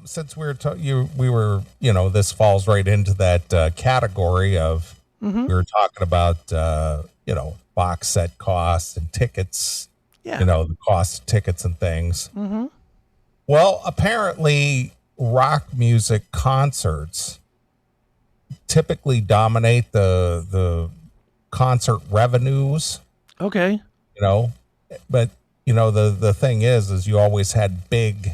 since we were, this falls right into that category of, Mm-hmm. we were talking about, box set costs and tickets, Yeah. the cost of tickets and things. Mm-hmm. Well, apparently rock music concerts typically dominate the concert revenues, Okay. you know, but the thing is you always had big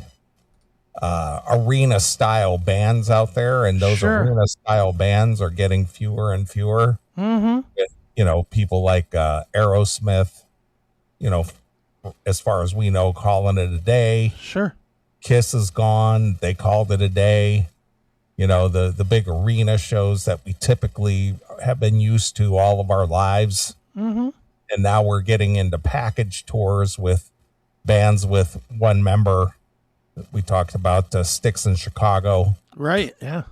arena style bands out there, and those Sure. arena style bands are getting fewer and fewer. Mm-hmm. With, people like Aerosmith, you know, as far as we know, calling it a day. Sure. Kiss is gone. They called it a day. The big arena shows that we typically have been used to all of our lives. Mm-hmm. And now we're getting into package tours with bands with one member. We talked about Styx in Chicago. Right. Yeah.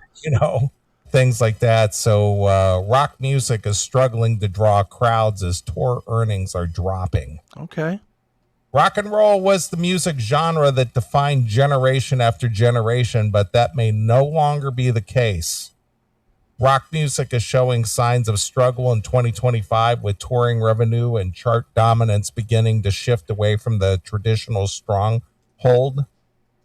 Things like that. So rock music is struggling to draw crowds as tour earnings are dropping. Okay. Rock and roll was the music genre that defined generation after generation, but that may no longer be the case. Rock music is showing signs of struggle in 2025, with touring revenue and chart dominance beginning to shift away from the traditional stronghold.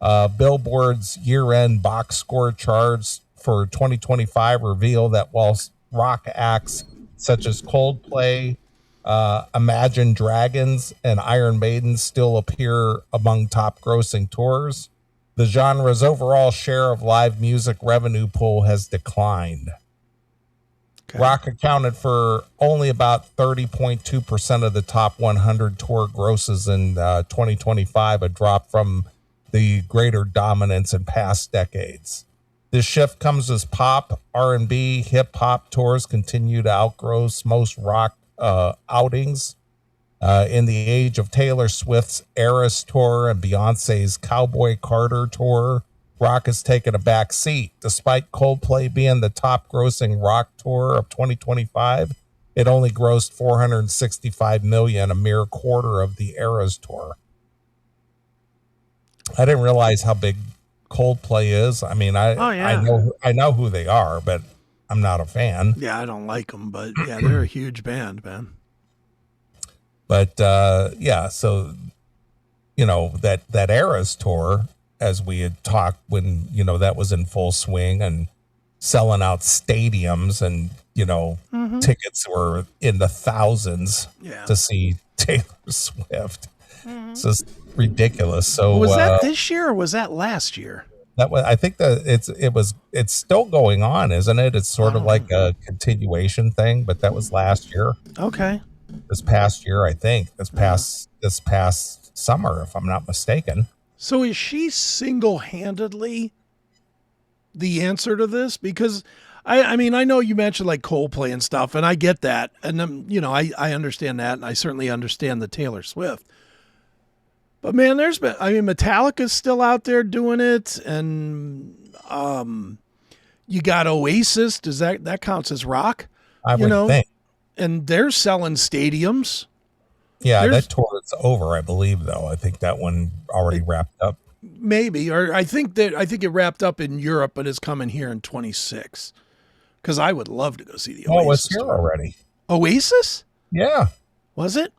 Billboard's year-end box score charts for 2025 reveal that while rock acts such as Coldplay, Imagine Dragons, and Iron Maiden still appear among top grossing tours, the genre's overall share of live music revenue pool has declined. Okay. Rock accounted for only about 30.2% of the top 100 tour grosses in 2025, a drop from the greater dominance in past decades. This shift comes as pop, R&B, hip-hop tours continue to outgross most rock outings. In the age of Taylor Swift's Eras Tour and Beyonce's Cowboy Carter Tour, rock has taken a back seat. Despite Coldplay being the top grossing rock tour of 2025, it only grossed $465 million, a mere quarter of the Eras Tour. I didn't realize how big Coldplay is. I mean, I know who they are, but I'm not a fan. Yeah, I don't like them, but yeah, they're a huge band, man. But so that Eras Tour, as we had talked when that was in full swing and selling out stadiums, and tickets were in the thousands to see Taylor Swift. Mm-hmm. It's just ridiculous. So was that this year or was that last year? That was, I think that it's still going on, isn't it? It's sort of like a continuation thing, but that was last year. Okay. This past year, I think. This past summer, if I'm not mistaken. So is she single-handedly the answer to this? Because I mean, I know you mentioned like Coldplay and stuff, and I get that. And I understand that, and I certainly understand the Taylor Swift. But man, Metallica's still out there doing it, and you got Oasis. Does that counts as rock? I would think. And they're selling stadiums. Yeah, that tour is over, I believe, though. I think that one already wrapped up. Maybe, or I think it wrapped up in Europe, but it's coming here in 26. Because I would love to go see the Oasis. Oh, it's here already. Oasis? Yeah. Was it?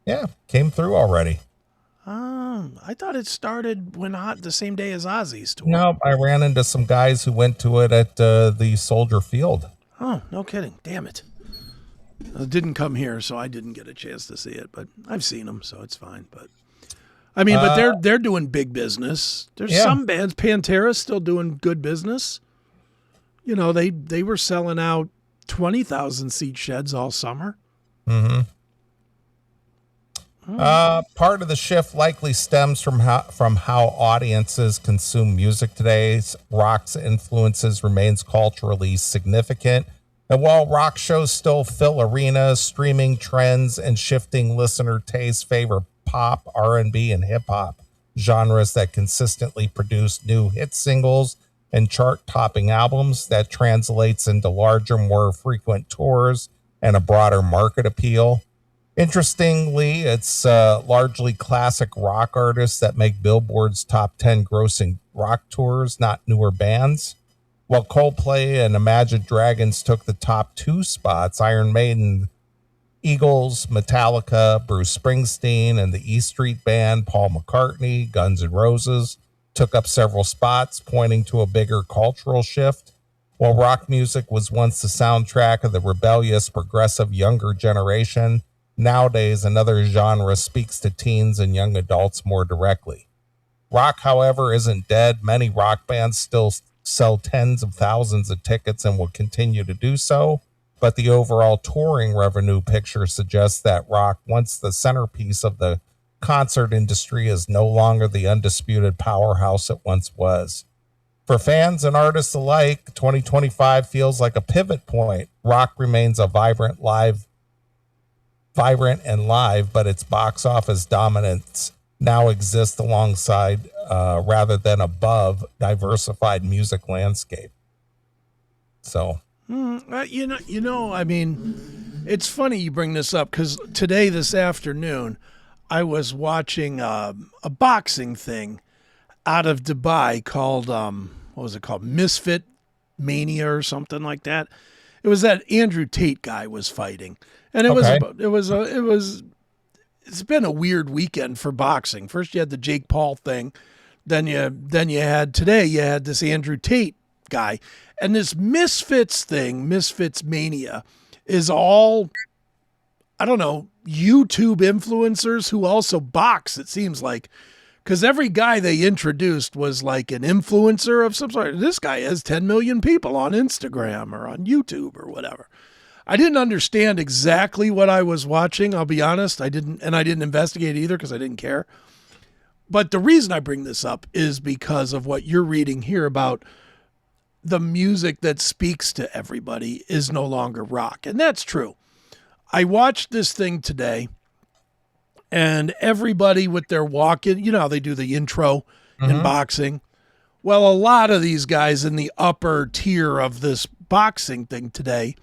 Yeah, came through already. I thought it started the same day as Ozzy's tour. No, I ran into some guys who went to it at the Soldier Field. Oh, no kidding. Damn it. It didn't come here, so I didn't get a chance to see it, but I've seen them, so it's fine. But I mean, but they're doing big business. There's some bands. Pantera's still doing good business. They were selling out 20,000 seat sheds all summer. Mm-hmm. Part of the shift likely stems from how audiences consume music today. Rock's influences remains culturally significant. And while rock shows still fill arenas, streaming trends and shifting listener tastes favor pop, R&B, and hip-hop genres that consistently produce new hit singles and chart-topping albums. That translates into larger, more frequent tours and a broader market appeal. Interestingly, it's largely classic rock artists that make Billboard's top 10 grossing rock tours, not newer bands. While Coldplay and Imagine Dragons took the top 2 spots, Iron Maiden, Eagles, Metallica, Bruce Springsteen, and the E Street Band, Paul McCartney, Guns N' Roses took up several spots, pointing to a bigger cultural shift. While rock music was once the soundtrack of the rebellious, progressive younger generation, nowadays another genre speaks to teens and young adults more directly. Rock, however, isn't dead. Many rock bands still sell tens of thousands of tickets and will continue to do so, but the overall touring revenue picture suggests that rock, once the centerpiece of the concert industry, is no longer the undisputed powerhouse it once was. For fans and artists alike, 2025 feels like a pivot point. Rock remains a vibrant and live, but its box office dominance now exists alongside rather than above diversified music landscape. So, I mean, it's funny you bring this up because this afternoon, I was watching a boxing thing out of Dubai called, what was it called? Misfit Mania or something like that. It was that Andrew Tate guy was fighting. And it's been a weird weekend for boxing. First you had the Jake Paul thing. Then you had this Andrew Tate guy. And this Misfits thing, Misfits Mania, is all, I don't know, YouTube influencers who also box, it seems like. Because every guy they introduced was like an influencer of some sort. This guy has 10 million people on Instagram or on YouTube or whatever. I didn't understand exactly what I was watching. I'll be honest. I didn't investigate either because I didn't care. But the reason I bring this up is because of what you're reading here about the music that speaks to everybody is no longer rock. And that's true. I watched this thing today and everybody with their walk-in, you know how they do the intro in boxing. Well, a lot of these guys in the upper tier of this boxing thing today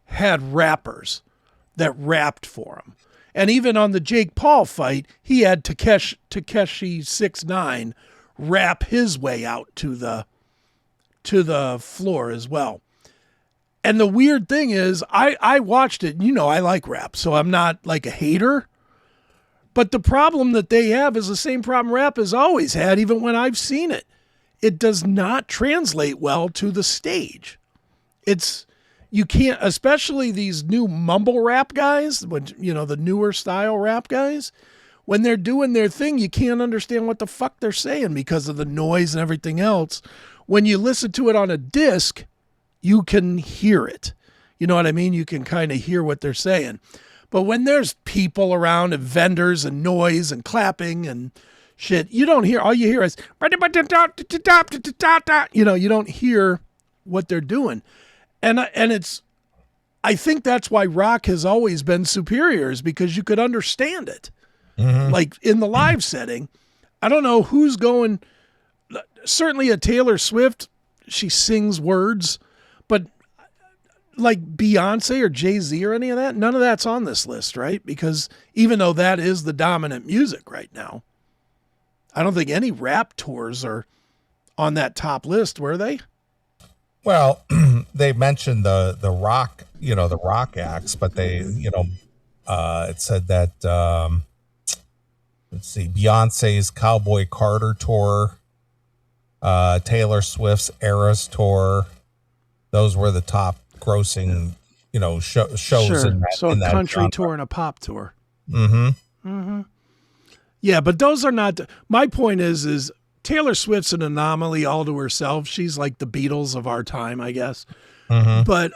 had rappers that rapped for him. And even on the Jake Paul fight, he had Takeshi 6ix9ine rap his way out to the floor as well. And the weird thing is, I watched it, and I like rap, so I'm not like a hater. But the problem that they have is the same problem rap has always had, even when I've seen it. It does not translate well to the stage. You can't, especially these new mumble rap guys, the newer style rap guys, when they're doing their thing, you can't understand what the fuck they're saying because of the noise and everything else. When you listen to it on a disc, you can hear it. You know what I mean? You can kind of hear what they're saying. But when there's people around and vendors and noise and clapping and shit, you don't hear, all you hear is, you don't hear what they're doing. And I think that's why rock has always been superior, is because you could understand it. Mm-hmm. Like in the live setting, I don't know who's going, certainly a Taylor Swift, she sings words, but like Beyonce or Jay-Z or any of that, none of that's on this list, right? Because even though that is the dominant music right now, I don't think any rap tours are on that top list, were they? Well, they mentioned the rock, the rock acts, but they, it said that, let's see, Beyonce's Cowboy Carter tour, Taylor Swift's Eras tour, those were the top grossing, shows. Sure. In that, so in a country genre. tour and a pop tour. Mm-hmm. Mm-hmm. Yeah, but those are not. My point is Taylor Swift's an anomaly all to herself. She's like the Beatles of our time, I guess. Mm-hmm. But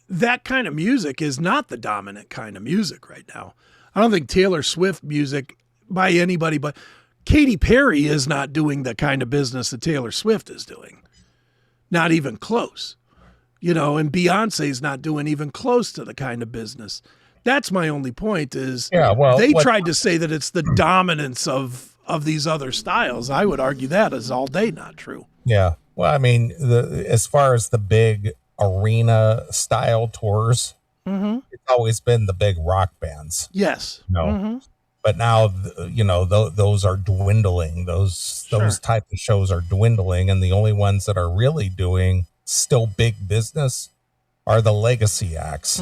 that kind of music is not the dominant kind of music right now. I don't think Taylor Swift music by anybody, but Katy Perry is not doing the kind of business that Taylor Swift is doing. Not even close. And Beyonce's not doing even close to the kind of business. That's my only point is they tried to say that it's the dominance of these other styles. I would argue that is all day not true. Yeah. Well, I mean, as far as the big arena style tours, It's always been the big rock bands. Yes. No. But now, those are dwindling. Those type of shows are dwindling, and the only ones that are really doing still big business are the legacy acts.